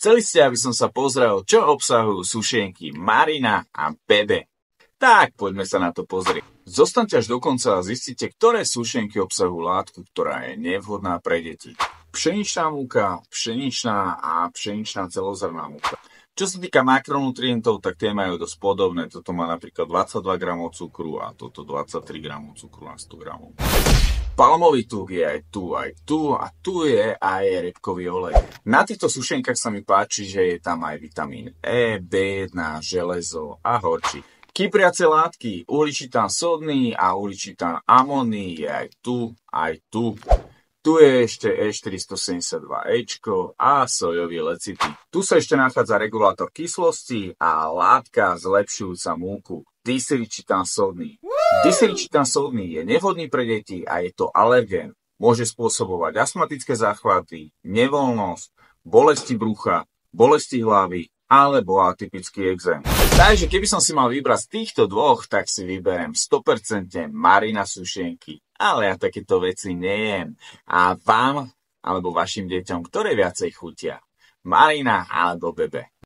Chceli ste, aby som sa pozrel, čo obsahujú sušenky Marina a Bebe. Tak, poďme sa na to pozrieť. Zostaňte až do konca a zistite, ktoré sušenky obsahujú látku, ktorá je nevhodná pre deti. Pšeničná múka, pšeničná a pšeničná celozrnná múka. Čo sa týka makronutrientov, tak tie majú dosť podobné. Toto má napríklad 22 gramov cukru a toto 23 gramov cukru na 100 gramov. Palmový tuk je aj tu a tu je aj repkový olej. Na týchto sušenkách sa mi páči, že je tam aj vitamín E, B1, železo a horčík. Kypriace látky, uhličitán sódny a uhličitán amónny je aj tu. Tu je ešte E472Ečko a sojový lecitín. Tu sa ešte nachádza regulátor kyslosti a látka zlepšujúca múku. Disiličitán sódny. Disiličitán sódny je nevhodný pre deti a je to alergén. Môže spôsobovať astmatické záchvaty, nevoľnosť, bolesti brucha, bolesti hlavy alebo atypický exém. Takže keby som si mal vybrať z týchto dvoch, tak si vyberiem 100% Marina sušenky. Ale ja takéto veci nejem. A vám, alebo vašim deťom, ktoré viacej chutia? Marina alebo Bebe?